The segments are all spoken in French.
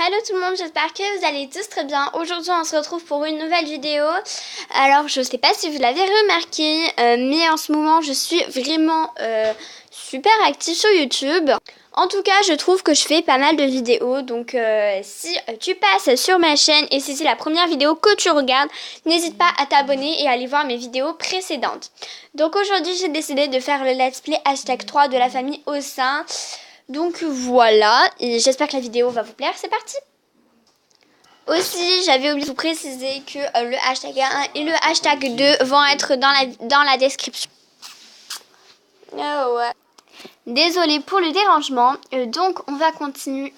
Hello tout le monde, j'espère que vous allez tous très bien. Aujourd'hui on se retrouve pour une nouvelle vidéo. Alors je sais pas si vous l'avez remarqué, mais en ce moment je suis vraiment super active sur YouTube. En tout cas je trouve que je fais pas mal de vidéos. Donc si tu passes sur ma chaîne et si c'est la première vidéo que tu regardes, n'hésite pas à t'abonner et à aller voir mes vidéos précédentes. Donc aujourd'hui j'ai décidé de faire le let's play #3 de la famille au sein. Donc voilà, et j'espère que la vidéo va vous plaire, c'est parti. Aussi, j'avais oublié de vous préciser que le #1 et le #2 vont être dans la description. Oh ouais. Désolée pour le dérangement, donc on va continuer.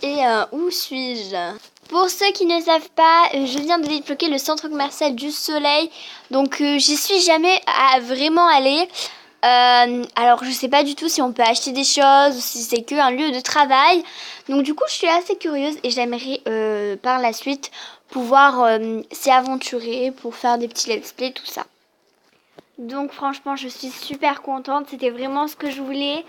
Où suis-je? Pour ceux qui ne savent pas, je viens de débloquer le centre commercial du Soleil, donc j'y suis jamais vraiment allée. Alors je sais pas du tout si on peut acheter des choses ou si c'est que un lieu de travail. Donc du coup je suis assez curieuse et j'aimerais par la suite pouvoir s'y aventurer pour faire des petits let's play, tout ça. Donc franchement je suis super contente, c'était vraiment ce que je voulais.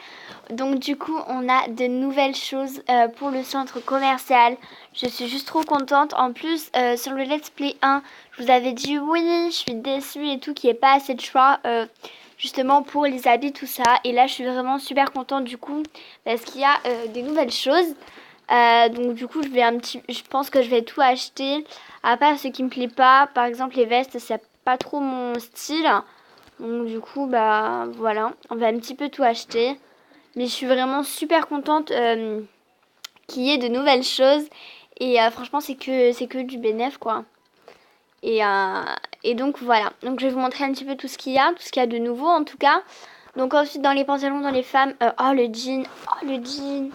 Donc du coup on a de nouvelles choses pour le centre commercial. Je suis juste trop contente. En plus sur le let's play 1 je vous avais dit oui, je suis déçue et tout, qu'il n'y ait pas assez de choix justement pour les habits, tout ça. Et là je suis vraiment super contente du coup parce qu'il y a des nouvelles choses. Donc du coup je pense que je vais tout acheter, à part ce qui me plaît pas. Par exemple les vestes, c'est pas trop mon style. Donc du coup bah voilà, on va un petit peu tout acheter. Mais je suis vraiment super contente qu'il y ait de nouvelles choses. Et franchement c'est que du bénéf quoi. Et donc voilà. Donc je vais vous montrer un petit peu tout ce qu'il y a de nouveau en tout cas. Donc ensuite dans les pantalons, dans les femmes, oh le jean, oh le jean.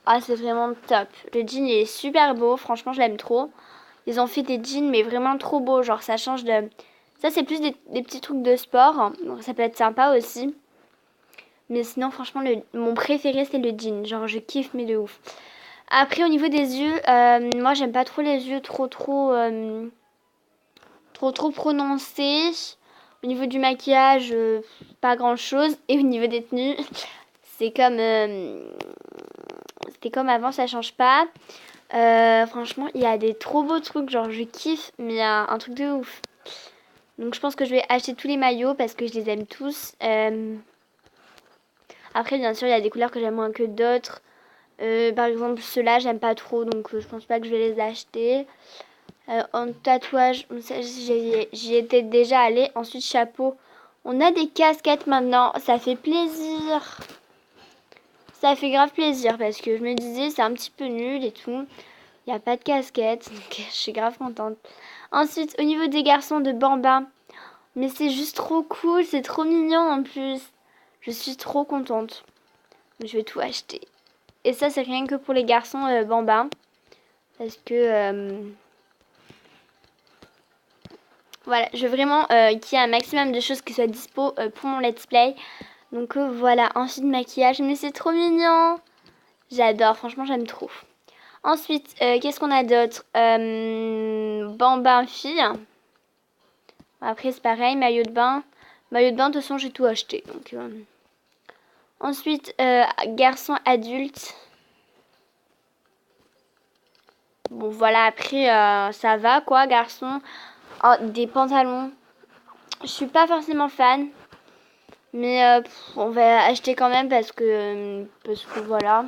Ah c'est vraiment top. Le jean il est super beau, franchement je l'aime trop. Ils ont fait des jeans mais vraiment trop beaux, genre ça change de... Ça c'est plus des petits trucs de sport, donc ça peut être sympa aussi. Mais sinon franchement mon préféré c'est le jean, genre je kiffe mais de ouf. Après au niveau des yeux, moi j'aime pas trop les yeux trop prononcés. Au niveau du maquillage, pas grand chose. Et au niveau des tenues, c'est comme... c'était comme avant, ça change pas. Franchement, il y a des trop beaux trucs, genre je kiffe, mais il y a un truc de ouf. Donc je pense que je vais acheter tous les maillots parce que je les aime tous. Après, bien sûr, il y a des couleurs que j'aime moins que d'autres. Par exemple, ceux-là, j'aime pas trop, donc je pense pas que je vais les acheter. En tatouage, j'y étais déjà allée. Ensuite, chapeau. On a des casquettes maintenant, ça fait plaisir. Ça fait grave plaisir parce que je me disais c'est un petit peu nul et tout. Il n'y a pas de casquette, donc je suis grave contente. Ensuite, au niveau des garçons de Bambin, mais c'est juste trop cool, c'est trop mignon en plus. Je suis trop contente. Je vais tout acheter. Et ça, c'est rien que pour les garçons Bambin. Parce que... voilà, je veux vraiment qu'il y ait un maximum de choses qui soient dispo pour mon let's play. Donc voilà, ensuite maquillage, mais c'est trop mignon. J'adore, franchement j'aime trop. Ensuite, qu'est-ce qu'on a d'autre? Bambin fille. Après c'est pareil, maillot de bain. Maillot de bain, de toute façon j'ai tout acheté. Donc, ensuite, garçon adulte. Bon voilà, après ça va quoi, garçon. Oh, des pantalons. Je suis pas forcément fan. Mais on va acheter quand même parce que voilà.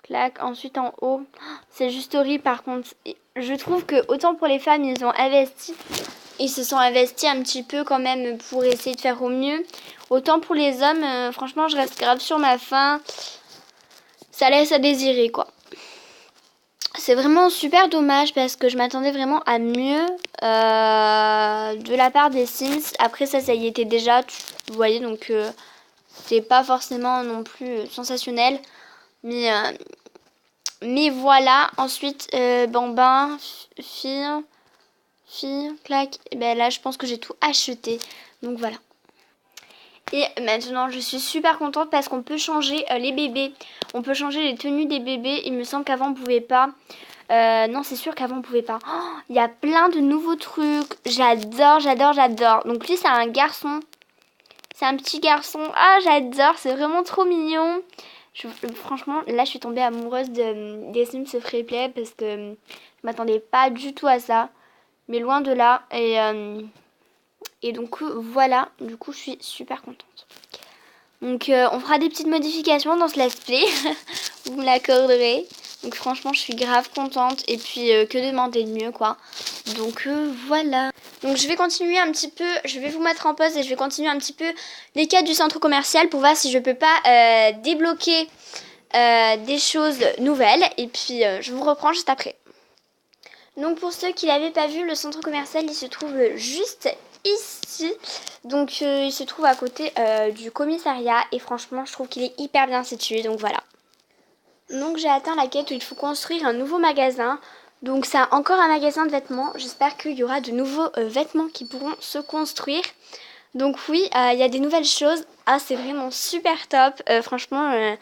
Clac, ensuite en haut. C'est juste horrible par contre. Je trouve que autant pour les femmes, ils ont investi. Ils se sont investis un petit peu quand même pour essayer de faire au mieux. Autant pour les hommes, franchement, je reste grave sur ma faim. Ça laisse à désirer quoi. C'est vraiment super dommage parce que je m'attendais vraiment à mieux de la part des Sims. Après ça y était déjà, vous voyez, donc c'est pas forcément non plus sensationnel. Mais voilà, ensuite Bambin, fille, clac. Et ben là je pense que j'ai tout acheté. Donc voilà. Et maintenant je suis super contente parce qu'on peut changer les bébés. On peut changer les tenues des bébés. Il me semble qu'avant on pouvait pas. Non c'est sûr qu'avant on pouvait pas. Il y a plein de nouveaux trucs. J'adore. Donc lui c'est un garçon. C'est un petit garçon. Ah, j'adore, c'est vraiment trop mignon. Franchement, là, je suis tombée amoureuse des Sims Freeplay parce que je m'attendais pas du tout à ça. Mais loin de là. Et donc, voilà. Du coup, je suis super contente. Donc, on fera des petites modifications dans ce let's play. Vous me l'accorderez. Donc, franchement, je suis grave contente. Et puis, que demander de mieux, quoi. Donc, voilà. Donc, je vais continuer un petit peu. Je vais vous mettre en pause et je vais continuer un petit peu les quêtes du centre commercial pour voir si je peux pas débloquer des choses nouvelles. Et puis, je vous reprends juste après. Donc, pour ceux qui l'avaient pas vu, le centre commercial, il se trouve juste ici. Donc, il se trouve à côté du commissariat. Et franchement, je trouve qu'il est hyper bien situé. Donc, voilà. Donc, j'ai atteint la quête où il faut construire un nouveau magasin. Donc, c'est encore un magasin de vêtements. J'espère qu'il y aura de nouveaux vêtements qui pourront se construire. Donc, oui, il y a des nouvelles choses. Ah, c'est vraiment super top. Franchement,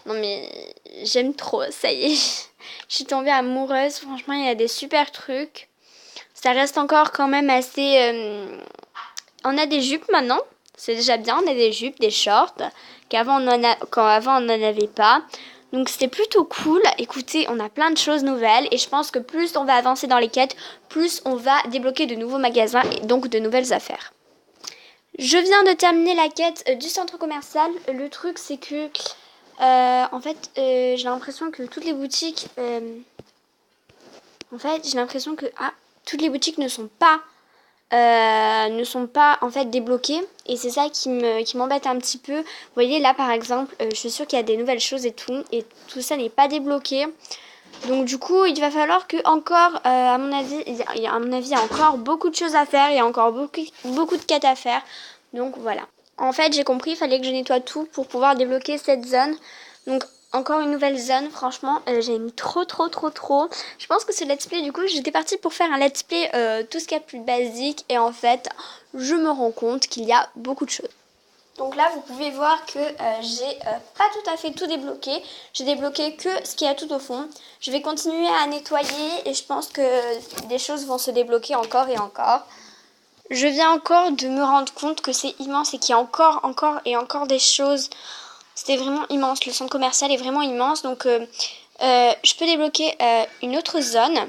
non mais j'aime trop. Ça y est, je suis tombée amoureuse. Franchement, il y a des super trucs. Ça reste encore quand même assez... On a des jupes maintenant. C'est déjà bien. On a des jupes, des shorts. Qu'avant, avant, on n'en avait pas. Donc, c'était plutôt cool. Écoutez, on a plein de choses nouvelles. Et je pense que plus on va avancer dans les quêtes, plus on va débloquer de nouveaux magasins et donc de nouvelles affaires. Je viens de terminer la quête du centre commercial. Le truc, c'est que... en fait, j'ai l'impression que toutes les boutiques... j'ai l'impression que toutes les boutiques ne sont pas en fait débloquées. Et c'est ça qui m'embête un petit peu. Vous voyez, là, par exemple, je suis sûre qu'il y a des nouvelles choses et tout ça n'est pas débloqué. Donc du coup, il va falloir que encore, à mon avis, il y a encore beaucoup de choses à faire. Il y a encore beaucoup de quêtes à faire. Donc voilà. En fait, j'ai compris, il fallait que je nettoie tout pour pouvoir débloquer cette zone. Donc encore une nouvelle zone, franchement, j'ai mis trop. Je pense que ce let's play, du coup, j'étais partie pour faire un let's play tout ce qu'il y a de plus basique. Et en fait, je me rends compte qu'il y a beaucoup de choses. Donc là, vous pouvez voir que j'ai pas tout à fait tout débloqué. J'ai débloqué que ce qu'il y a tout au fond. Je vais continuer à nettoyer et je pense que des choses vont se débloquer encore et encore. Je viens encore de me rendre compte que c'est immense et qu'il y a encore des choses. C'était vraiment immense. Le centre commercial est vraiment immense. Donc je peux débloquer une autre zone.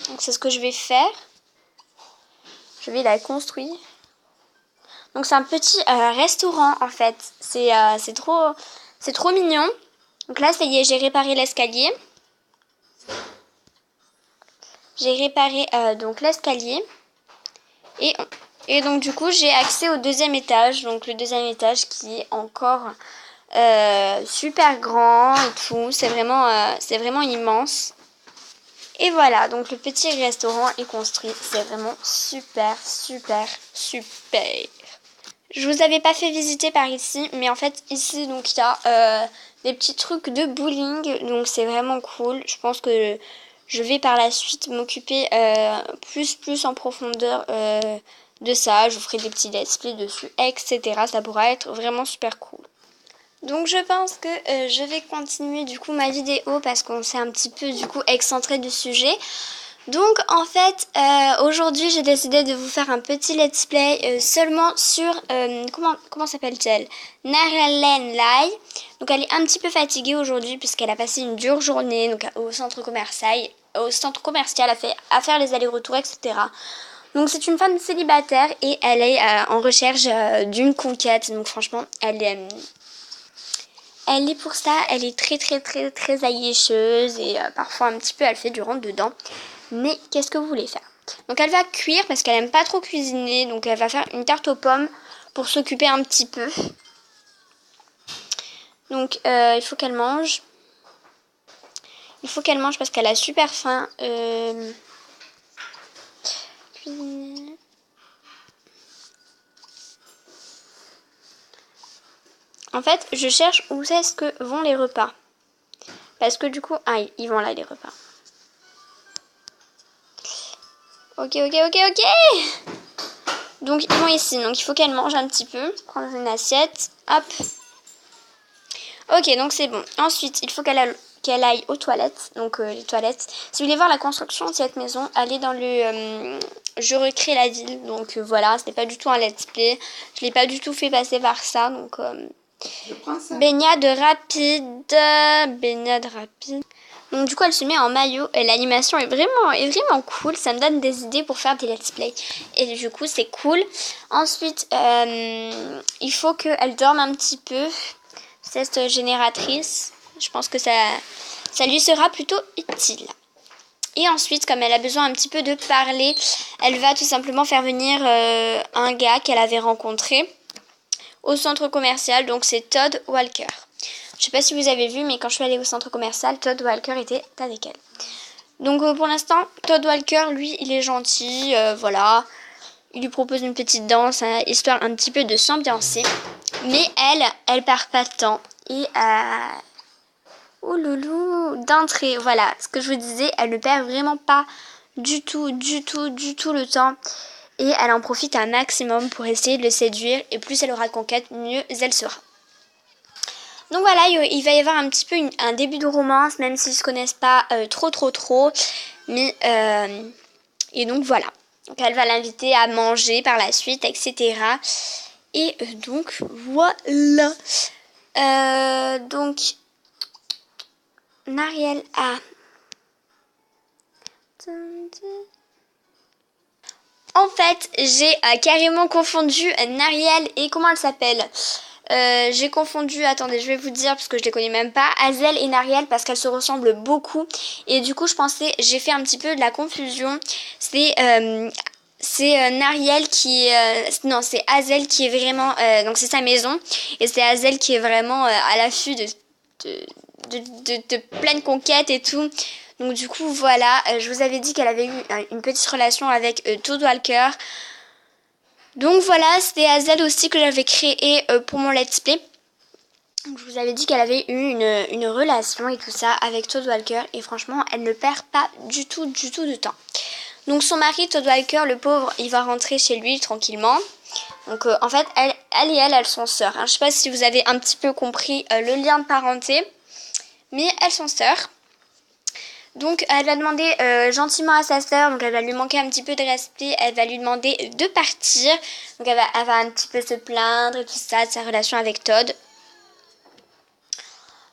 Donc c'est ce que je vais faire. Je vais la construire. Donc c'est un petit restaurant en fait. C'est trop mignon. Donc là ça y est, j'ai réparé l'escalier. J'ai réparé donc l'escalier. Et donc du coup j'ai accès au deuxième étage. Donc le deuxième étage qui est encore super grand et tout. C'est vraiment immense. Et voilà, donc le petit restaurant est construit. C'est vraiment super. Je vous avais pas fait visiter par ici, mais en fait ici donc il y a des petits trucs de bowling, donc c'est vraiment cool. Je pense que je vais par la suite m'occuper plus en profondeur de ça. Je vous ferai des petits let's play dessus, etc. Ça pourra être vraiment super cool. Donc je pense que je vais continuer du coup ma vidéo parce qu'on s'est un petit peu du coup excentré du sujet. Donc en fait aujourd'hui j'ai décidé de vous faire un petit let's play seulement sur comment s'appelle-t-elle, Naralen Lai. Donc elle est un petit peu fatiguée aujourd'hui puisqu'elle a passé une dure journée donc au centre commercial à faire les allers-retours, etc. Donc c'est une femme célibataire et elle est en recherche d'une conquête. Donc franchement elle est pour ça, elle est très aguicheuse et parfois un petit peu elle fait du rentre dedans. Mais qu'est-ce que vous voulez faire? Donc elle va cuire parce qu'elle aime pas trop cuisiner. Donc elle va faire une tarte aux pommes pour s'occuper un petit peu. Donc il faut qu'elle mange. Il faut qu'elle mange parce qu'elle a super faim. Cuisiner. En fait, je cherche où est-ce que vont les repas. Parce que du coup... Ah, ils vont là les repas. Ok. Donc ils vont ici, donc il faut qu'elle mange un petit peu. Prendre une assiette, hop. Ok, donc c'est bon. Ensuite, il faut qu'elle qu'elle aille aux toilettes. Donc les toilettes. Si vous voulez voir la construction de cette maison, allez dans le Je recrée la ville. Donc voilà, ce n'est pas du tout un let's play. Je l'ai pas du tout fait passer par ça. Donc Je prends ça. baignade rapide. Baignade rapide. Donc du coup elle se met en maillot et l'animation est vraiment cool. Ça me donne des idées pour faire des let's play. Et du coup c'est cool. Ensuite il faut qu'elle dorme un petit peu. Cette génératrice. Je pense que ça lui sera plutôt utile. Et ensuite, comme elle a besoin un petit peu de parler, elle va tout simplement faire venir un gars qu'elle avait rencontré au centre commercial. Donc c'est Todd Walker. Je sais pas si vous avez vu, mais quand je suis allée au centre commercial, Todd Walker était avec elle. Donc pour l'instant, Todd Walker, lui, il est gentil. Voilà. Il lui propose une petite danse, hein, histoire un petit peu de s'ambiancer. Mais elle part pas de temps. Et oh loulou, d'entrée, voilà, ce que je vous disais, elle ne perd vraiment pas du tout le temps. Et elle en profite un maximum pour essayer de le séduire. Et plus elle aura de conquête, mieux elle sera. Donc voilà, il va y avoir un petit peu un début de romance, même s'ils ne se connaissent pas trop. Mais, et donc voilà. Donc elle va l'inviter à manger par la suite, etc. Et donc voilà. Donc Nariel a... En fait, j'ai carrément confondu Nariel et comment elle s'appelle. J'ai confondu, attendez, je vais vous dire parce que je les connais même pas, Hazel et Nariel parce qu'elles se ressemblent beaucoup. Et du coup, j'ai fait un petit peu de la confusion. C'est Nariel qui non, c'est Hazel qui est vraiment donc c'est sa maison et c'est Hazel qui est vraiment à l'affût de pleine conquête et tout. Donc du coup voilà, je vous avais dit qu'elle avait eu une petite relation avec Todd Walker. Donc voilà, c'était Hazel aussi que j'avais créé pour mon let's play. Donc, je vous avais dit qu'elle avait eu une relation et tout ça avec Todd Walker. Et franchement, elle ne perd pas du tout de temps. Donc son mari, Todd Walker, le pauvre, il va rentrer chez lui tranquillement. Donc en fait, elles sont sœurs. Hein. Je sais pas si vous avez un petit peu compris le lien de parenté. Mais elles sont sœurs. Donc elle va demander gentiment à sa sœur, donc elle va lui manquer un petit peu de respect, elle va lui demander de partir. Donc elle va un petit peu se plaindre et tout ça de sa relation avec Todd.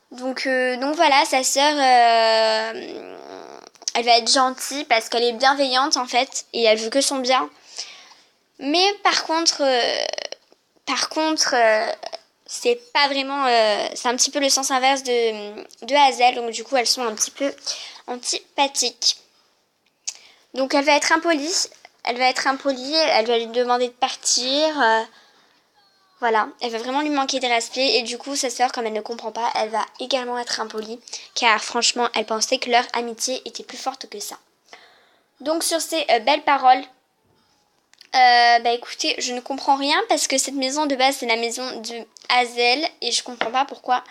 Donc voilà, sa sœur, elle va être gentille parce qu'elle est bienveillante en fait et elle veut que son bien. Mais par contre, c'est pas vraiment, c'est un petit peu le sens inverse de Hazel, donc du coup elles sont un petit peu antipathiques. Donc elle va être impolie, elle va lui demander de partir, voilà, elle va vraiment lui manquer de respect et du coup sa sœur, comme elle ne comprend pas, elle va également être impolie car franchement elle pensait que leur amitié était plus forte que ça. Donc sur ces belles paroles, bah écoutez, je ne comprends rien parce que cette maison de base c'est la maison de Hazel et je comprends pas pourquoi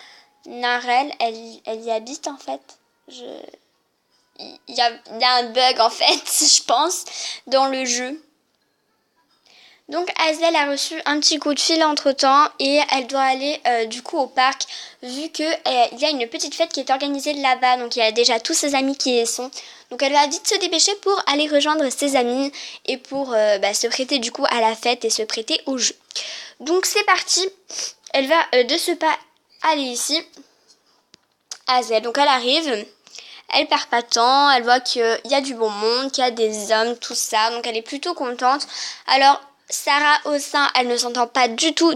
Narelle elle y habite en fait. Il y a un bug en fait, je pense, dans le jeu. Donc Hazel a reçu un petit coup de fil entre temps et elle doit aller du coup au parc vu que il y a une petite fête qui est organisée là-bas. Donc il y a déjà tous ses amis qui y sont. Donc elle va vite se dépêcher pour aller rejoindre ses amis et pour se prêter du coup à la fête et se prêter au jeu. Donc c'est parti. Elle va de ce pas aller ici. Hazel, donc elle arrive. Elle perd pas de temps, elle voit qu'il y a du bon monde, qu'il y a des hommes, tout ça. Donc elle est plutôt contente. Alors Sarah au sein, elle ne s'entend pas du tout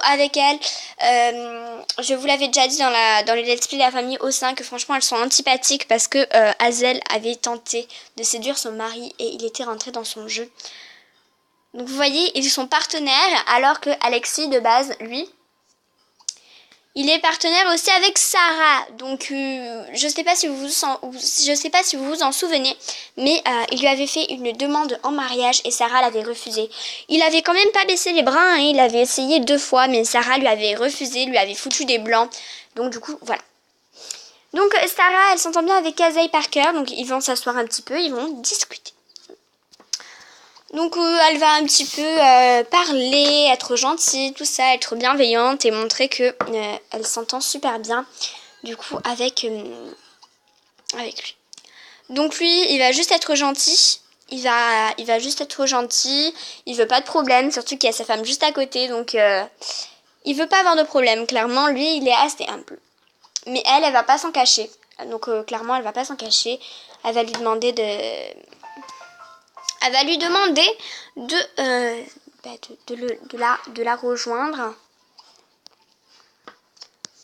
avec elle. Je vous l'avais déjà dit dans les let's play de la famille au sein que franchement elles sont antipathiques parce que Hazel avait tenté de séduire son mari et il était rentré dans son jeu. Donc vous voyez, ils sont partenaires alors que Alexis de base, lui, il est partenaire aussi avec Sarah. Donc je sais pas si vous vous en souvenez, mais il lui avait fait une demande en mariage et Sarah l'avait refusé. Il avait quand même pas baissé les bras, hein, il avait essayé 2 fois, mais Sarah lui avait refusé, lui avait foutu des blancs. Donc du coup, voilà. Donc Sarah, elle s'entend bien avec Hazel Parker, donc ils vont s'asseoir un petit peu, ils vont discuter. Donc elle va un petit peu parler, être gentille, tout ça, être bienveillante et montrer que elle s'entend super bien du coup avec lui. Donc lui, il va juste être gentil. Il va juste être gentil. Il veut pas de problème, surtout qu'il y a sa femme juste à côté. Donc il veut pas avoir de problème. Clairement, lui, il est assez humble. Mais elle va pas s'en cacher. Donc clairement, elle va pas s'en cacher. Elle va lui demander de... Elle va lui demander de la rejoindre.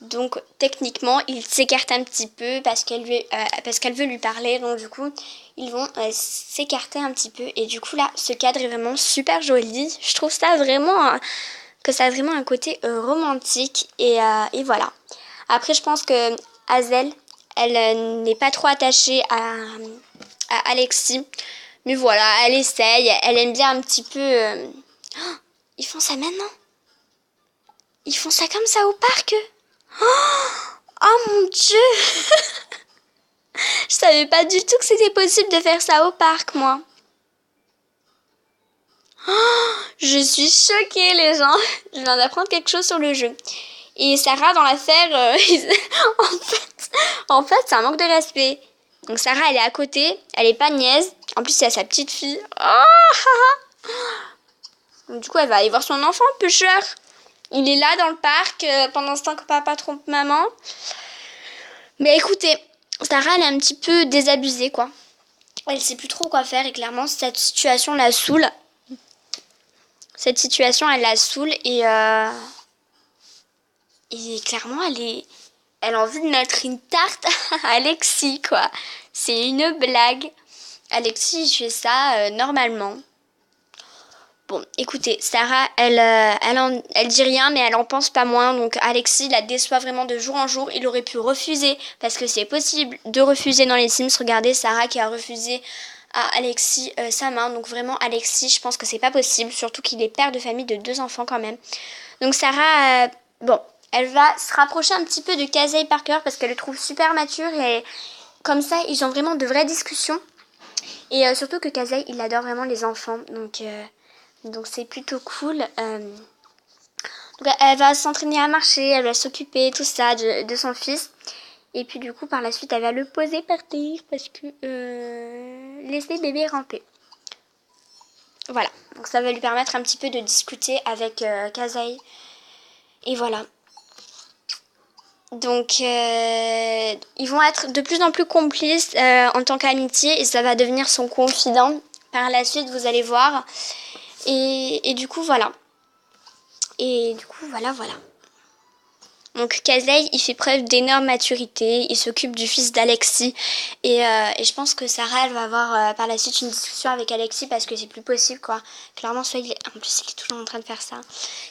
Donc techniquement, il s'écarte un petit peu parce qu'elle veut lui parler. Donc du coup, ils vont s'écarter un petit peu. Et du coup là, ce cadre est vraiment super joli. Je trouve ça vraiment que ça a vraiment un côté romantique. Et voilà. Après, je pense que Hazel, elle n'est pas trop attachée à Alexis. Mais voilà, elle essaye. Elle aime bien un petit peu... Oh, ils font ça maintenant? Ils font ça comme ça au parc? Oh mon Dieu. Je savais pas du tout que c'était possible de faire ça au parc, moi. Oh, je suis choquée, les gens. Je viens d'apprendre quelque chose sur le jeu. Et Sarah, dans l'affaire, en fait, c'est un manque de respect. Donc Sarah, elle est à côté. Elle est pas niaise. En plus, il y a sa petite fille. Oh, donc, du coup, elle va aller voir son enfant, pêcheur. Il est là dans le parc pendant ce temps que papa trompe maman. Mais écoutez, Sarah, elle est un petit peu désabusée, quoi. Elle sait plus trop quoi faire et clairement, cette situation la saoule. Cette situation, elle la saoule et clairement, elle a envie de mettre une tarte à Alexis, quoi. C'est une blague. Alexis, il fait ça normalement. Bon, écoutez, Sarah, elle dit rien, mais elle en pense pas moins. Donc Alexis la déçoit vraiment de jour en jour. Il aurait pu refuser, parce que c'est possible de refuser dans les Sims. Regardez, Sarah qui a refusé à Alexis sa main. Donc vraiment, Alexis, je pense que c'est pas possible. Surtout qu'il est père de famille de 2 enfants quand même. Donc Sarah, bon, elle va se rapprocher un petit peu de Casey Parker, parce qu'elle le trouve super mature. Et comme ça, ils ont vraiment de vraies discussions. Et surtout que Casey, il adore vraiment les enfants. Donc c'est plutôt cool. Donc elle va s'entraîner à marcher, elle va s'occuper, tout ça, de son fils. Et puis du coup, par la suite, elle va le poser par terre parce que laisser bébé ramper. Voilà, donc ça va lui permettre un petit peu de discuter avec Kazai. Et voilà. Donc ils vont être de plus en plus complices en tant qu'amitié et ça va devenir son confident. Par la suite, vous allez voir. Et du coup, voilà. Voilà. Donc Kazay, il fait preuve d'énorme maturité, il s'occupe du fils d'Alexis et je pense que Sarah, elle va avoir par la suite une discussion avec Alexis parce que c'est plus possible, quoi. Clairement, soit il est... En plus, il est toujours en train de faire ça.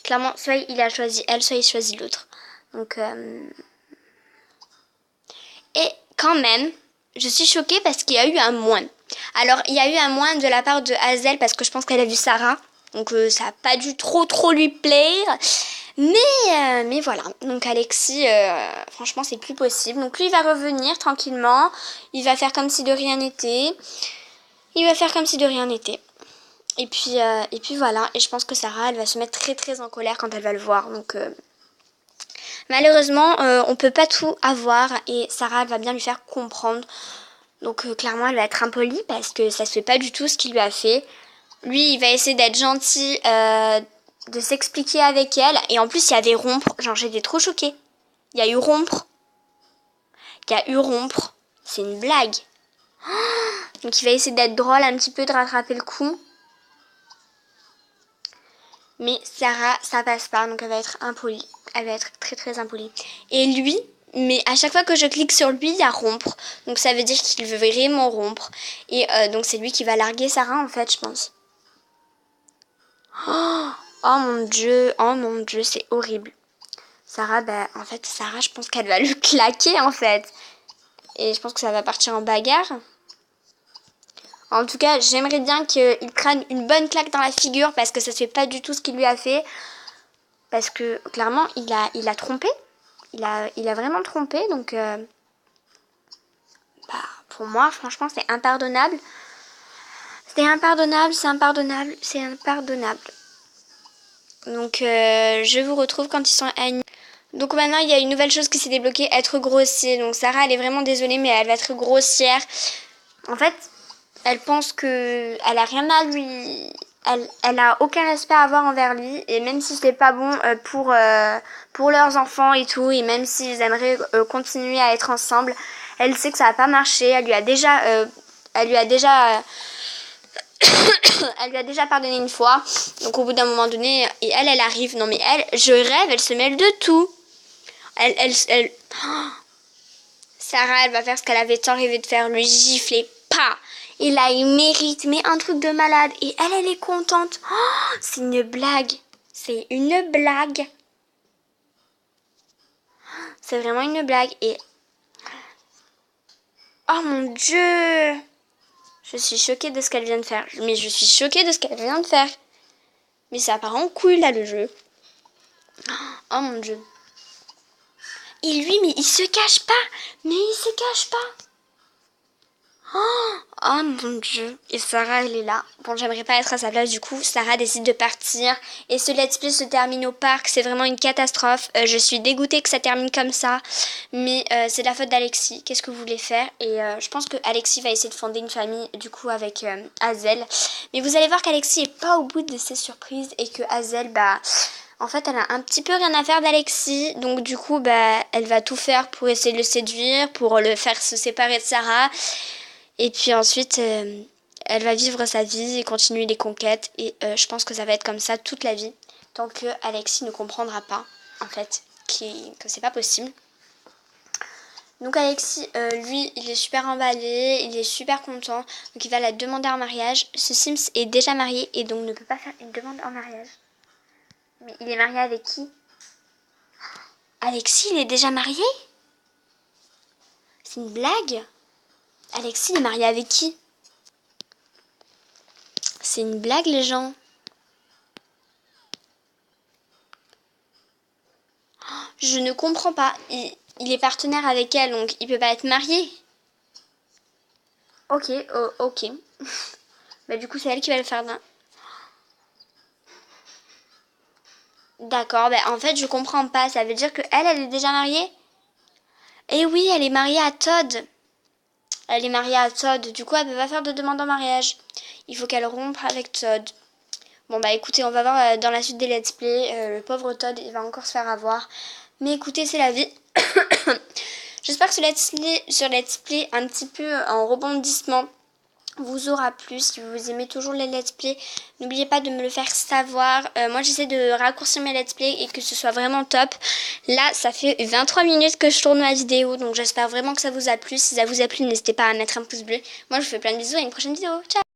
Clairement, soit il a choisi elle, soit il choisit l'autre. Donc... Et quand même, je suis choquée parce qu'il y a eu un moine. Alors, il y a eu un moine de la part de Hazel parce que je pense qu'elle a vu Sarah. Donc, ça n'a pas dû trop lui plaire. Mais voilà. Donc, Alexis, franchement, c'est plus possible. Donc, lui, il va revenir tranquillement. Il va faire comme si de rien n'était. Et puis voilà. Et je pense que Sarah, elle va se mettre très en colère quand elle va le voir. Donc... Malheureusement, on peut pas tout avoir et Sarah elle va bien lui faire comprendre. Donc clairement, elle va être impolie parce que ça se fait pas du tout ce qu'il lui a fait. Lui, il va essayer d'être gentil, de s'expliquer avec elle. Et en plus, il y avait rompre. Genre, j'étais trop choquée. Il y a eu rompre. C'est une blague. Donc il va essayer d'être drôle un petit peu, de rattraper le coup. Mais Sarah, ça passe pas, donc elle va être impolie. Elle va être très impolie. Et lui, mais à chaque fois que je clique sur lui, il y a rompre. Donc ça veut dire qu'il veut vraiment rompre. Et donc c'est lui qui va larguer Sarah en fait, je pense. Oh mon dieu, c'est horrible. Sarah, en fait, Sarah, je pense qu'elle va le claquer en fait. Et je pense que ça va partir en bagarre. En tout cas, j'aimerais bien qu'il prenne une bonne claque dans la figure parce que ça se fait pas du tout ce qu'il lui a fait. Parce que clairement, il a trompé. Il a vraiment trompé. Donc, pour moi, franchement, c'est impardonnable. C'est impardonnable. Donc, je vous retrouve quand ils sont à une... Donc maintenant, il y a une nouvelle chose qui s'est débloquée, être grossier. Donc Sarah, elle est vraiment désolée, mais elle va être grossière. En fait, elle pense que elle a rien à lui... Elle a aucun respect à avoir envers lui. Et même si c'est pas bon pour leurs enfants et tout, et même s'ils aimeraient continuer à être ensemble, elle sait que ça va pas marcher. Elle lui a déjà... elle lui a déjà elle lui a déjà pardonné une fois. Donc au bout d'un moment donné, et elle arrive. Non mais elle, je rêve, elle se mêle de tout. Elle... Oh, Sarah, elle va faire ce qu'elle avait tant rêvé de faire, lui gifler. Pas. Et là, il mérite, mais un truc de malade. Et elle est contente. Oh, c'est une blague. C'est une blague. C'est vraiment une blague. Et... oh mon Dieu. Je suis choquée de ce qu'elle vient de faire. Mais je suis choquée de ce qu'elle vient de faire. Mais ça part en couille, là, le jeu. Oh mon Dieu. Et lui, mais il se cache pas. Mais il se cache pas. Oh mon Dieu. Et Sarah, elle est là. Bon, j'aimerais pas être à sa place, du coup. Sarah décide de partir. Et ce let's play se termine au parc. C'est vraiment une catastrophe. Je suis dégoûtée que ça termine comme ça. Mais c'est de la faute d'Alexis. Qu'est-ce que vous voulez faire? Et je pense que Alexis va essayer de fonder une famille, du coup, avec Hazel. Mais vous allez voir qu'Alexis est pas au bout de ses surprises. Et que Hazel, bah... en fait, elle a un petit peu rien à faire d'Alexis. Donc, du coup, bah, elle va tout faire pour essayer de le séduire, pour le faire se séparer de Sarah. Et puis ensuite, elle va vivre sa vie et continuer les conquêtes. Et je pense que ça va être comme ça toute la vie. Tant que Alexis ne comprendra pas, en fait, que c'est pas possible. Donc Alexis, lui, il est super emballé, il est super content. Donc il va la demander en mariage. Ce Sims est déjà marié et donc ne peut pas faire une demande en mariage. Mais il est marié avec qui? Alexis, il est déjà marié? C'est une blague? Alexis, il est marié avec qui? C'est une blague, les gens. Je ne comprends pas. Il est partenaire avec elle, donc il peut pas être marié. Ok, ok. Bah du coup, c'est elle qui va le faire. D'accord, bah en fait, je comprends pas. Ça veut dire que elle est déjà mariée? Eh oui, elle est mariée à Todd. Elle est mariée à Todd. Du coup, elle peut pas faire de demande en mariage. Il faut qu'elle rompe avec Todd. Bon bah écoutez, on va voir dans la suite des let's play. Le pauvre Todd, il va encore se faire avoir. Mais écoutez, c'est la vie. J'espère que ce let's play un petit peu en rebondissement vous aura plu. Si vous aimez toujours les let's play, n'oubliez pas de me le faire savoir. Moi j'essaie de raccourcir mes let's play et que ce soit vraiment top. Là ça fait 23 minutes que je tourne ma vidéo, donc j'espère vraiment que ça vous a plu. Si ça vous a plu, n'hésitez pas à mettre un pouce bleu. Moi je vous fais plein de bisous et à une prochaine vidéo. Ciao.